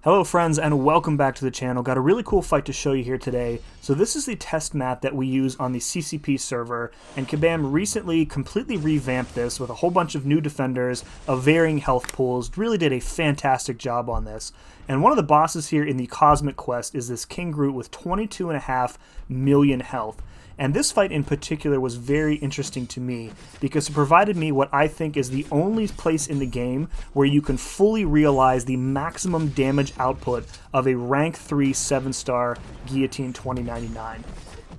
Hello friends and welcome back to the channel. Got a really cool fight to show you here today. So this is the test map that we use on the CCP server, and Kabam recently completely revamped this with a whole bunch of new defenders of varying health pools. Really did a fantastic job on this. And one of the bosses here in the Cosmic Quest is this King Groot with 22.5 million health. And this fight in particular was very interesting to me because it provided me what I think is the only place in the game where you can fully realize the maximum damage output of a rank 3 7-star Guillotine 2099.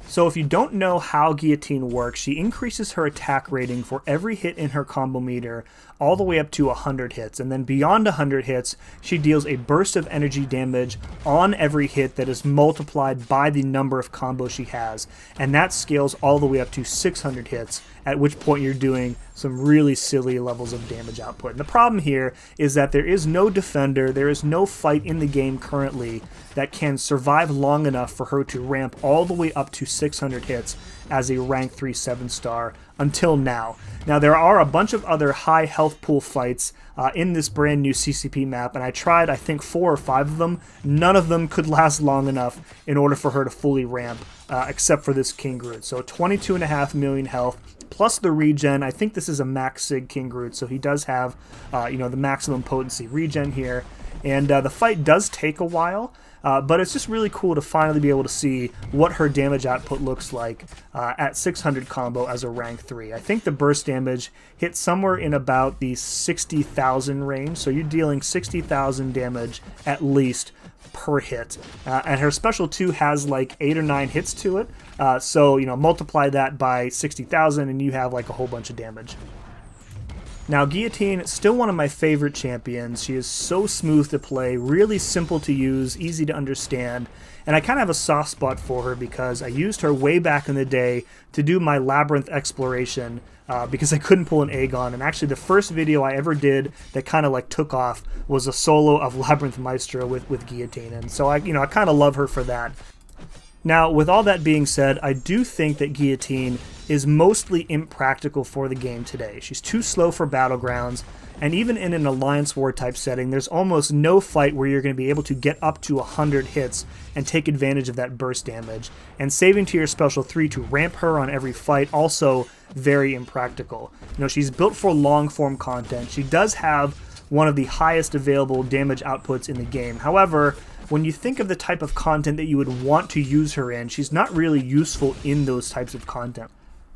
So if you don't know how Guillotine works, she increases her attack rating for every hit in her combo meter all the way up to 100 hits, and then beyond 100 hits, she deals a burst of energy damage on every hit that is multiplied by the number of combos she has, and that scales all the way up to 600 hits, at which point you're doing some really silly levels of damage output. And the problem here is that there is no defender, there is no fight in the game currently that can survive long enough for her to ramp all the way up to 600 hits as a rank 3 7-star until now. Now there are a bunch of other high health pool fights in this brand new CCP map, and I tried I think 4 or 5 of them. None of them could last long enough in order for her to fully ramp, except for this King Groot. So 22.5 million health plus the regen. I think this is a max sig King Groot, so he does have the maximum potency regen here, and the fight does take a while. But it's just really cool to finally be able to see what her damage output looks like at 600 combo as a rank 3. I think the burst damage hits somewhere in about the 60,000 range, so you're dealing 60,000 damage at least per hit. And her special 2 has like 8 or 9 hits to it, so multiply that by 60,000 and you have like a whole bunch of damage. Now, Guillotine, still one of my favorite champions. She is so smooth to play, really simple to use, easy to understand, and I kind of have a soft spot for her because I used her way back in the day to do my Labyrinth exploration because I couldn't pull an Aegon, and actually the first video I ever did that kind of like took off was a solo of Labyrinth Maestro with Guillotine, and so I kind of love her for that. Now, with all that being said, I do think that Guillotine is mostly impractical for the game today. She's too slow for Battlegrounds, and even in an Alliance War type setting, there's almost no fight where you're going to be able to get up to 100 hits and take advantage of that burst damage. And saving to your special 3 to ramp her on every fight, also very impractical. She's built for long form content. She does have one of the highest available damage outputs in the game. However, when you think of the type of content that you would want to use her in, she's not really useful in those types of content.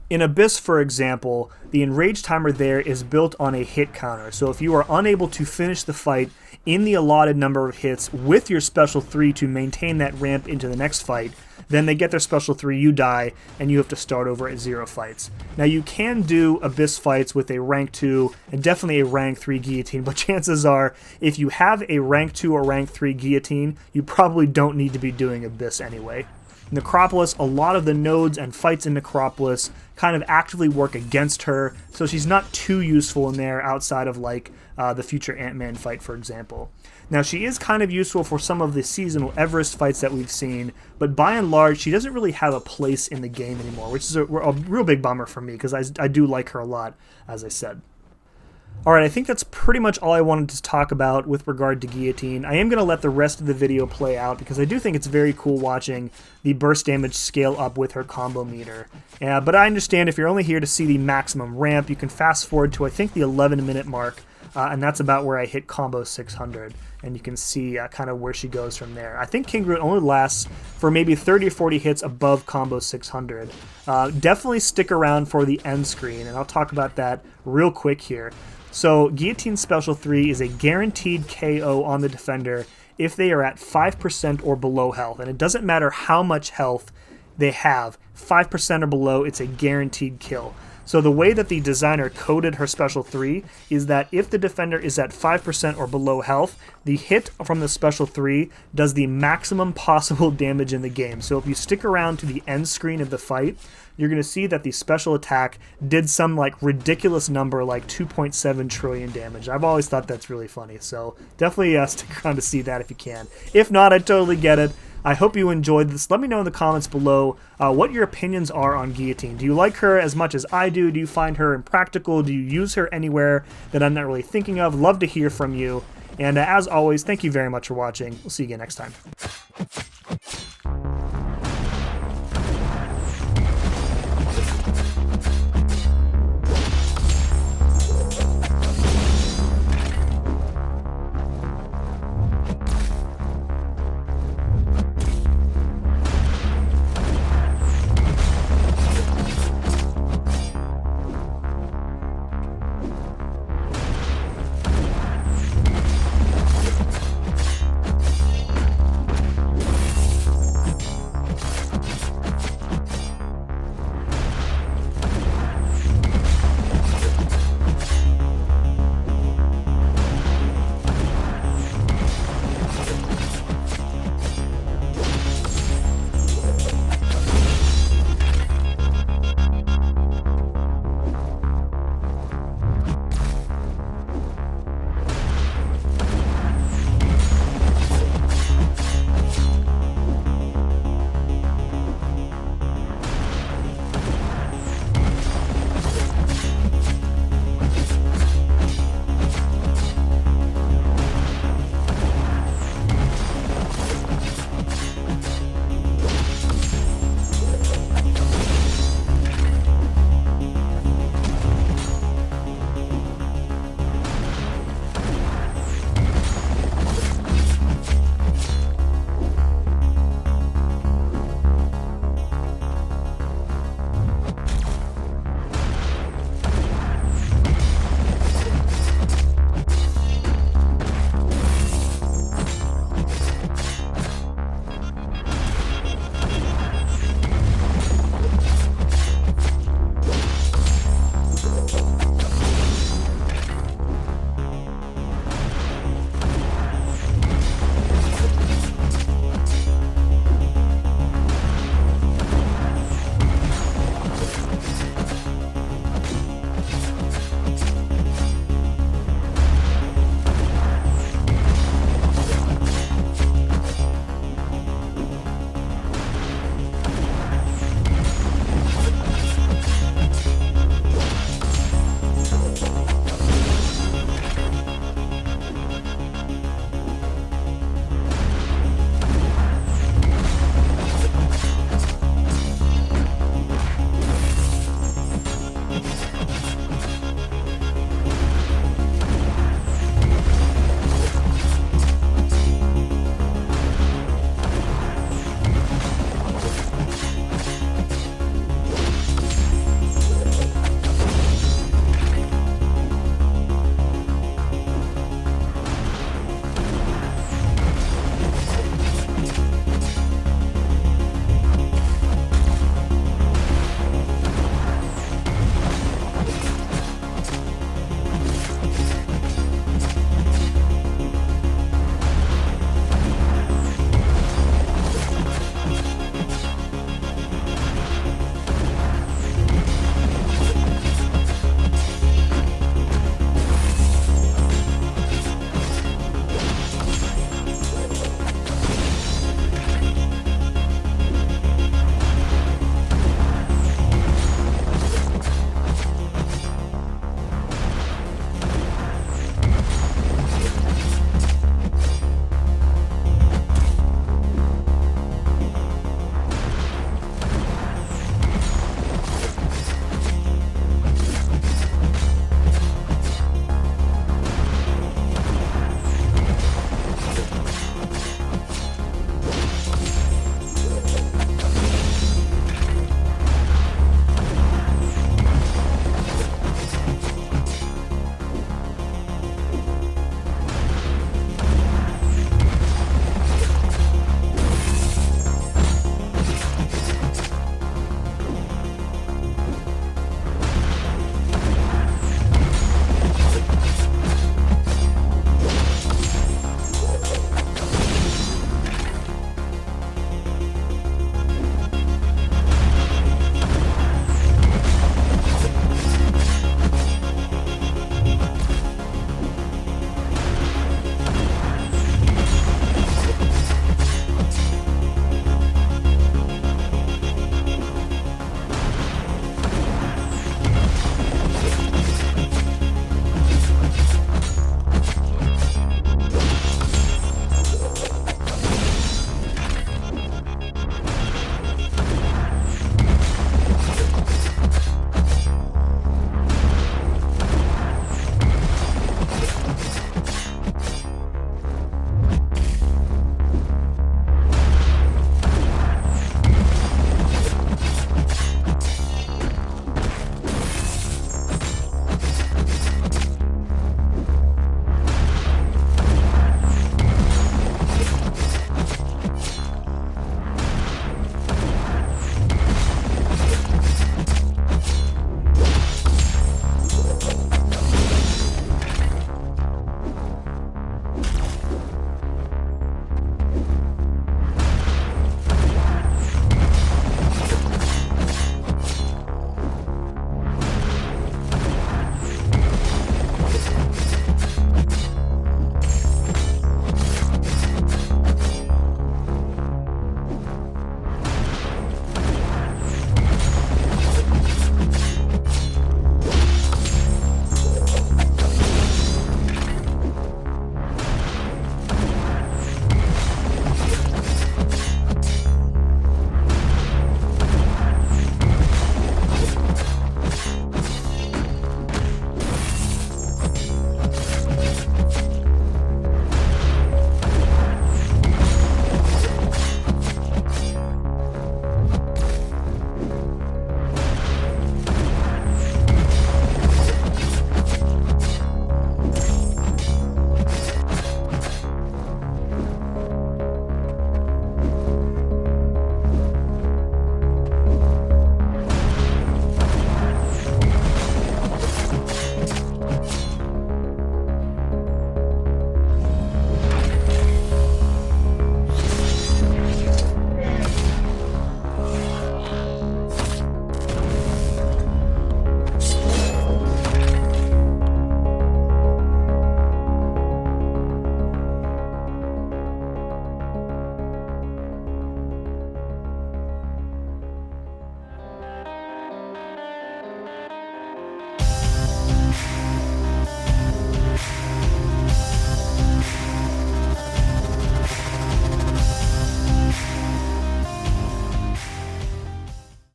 In Abyss, for example, the enrage timer there is built on a hit counter, so if you are unable to finish the fight in the allotted number of hits with your special 3 to maintain that ramp into the next fight, then they get their special 3, you die, and you have to start over at 0 fights. Now you can do Abyss fights with a rank 2 and definitely a rank 3 Guillotine, but chances are if you have a rank 2 or rank 3 Guillotine, you probably don't need to be doing Abyss anyway. Necropolis, a lot of the nodes and fights in Necropolis kind of actively work against her, so she's not too useful in there outside of like the future Ant-Man fight, for example. Now, she is kind of useful for some of the seasonal Everest fights that we've seen, but by and large, she doesn't really have a place in the game anymore, which is a real big bummer for me because I do like her a lot, as I said. Alright, I think that's pretty much all I wanted to talk about with regard to Guillotine. I am going to let the rest of the video play out because I do think it's very cool watching the burst damage scale up with her combo meter. But I understand if you're only here to see the maximum ramp, you can fast forward to I think the 11-minute mark, and that's about where I hit combo 600. And you can see kind of where she goes from there. I think King Groot only lasts for maybe 30 or 40 hits above combo 600. Definitely stick around for the end screen, and I'll talk about that real quick here. So Guillotine Special 3 is a guaranteed KO on the defender if they are at 5% or below health. And it doesn't matter how much health they have, 5% or below, it's a guaranteed kill. So the way that the designer coded her Special 3 is that if the defender is at 5% or below health, the hit from the Special 3 does the maximum possible damage in the game. So if you stick around to the end screen of the fight, you're going to see that the special attack did some like ridiculous number like 2.7 trillion damage. I've always thought that's really funny, so definitely stick around to see that if you can. If not, I totally get it. I hope you enjoyed this. Let me know in the comments below what your opinions are on Guillotine. Do you like her as much as I do? Do you find her impractical? Do you use her anywhere that I'm not really thinking of? Love to hear from you. And as always, thank you very much for watching. We'll see you again next time.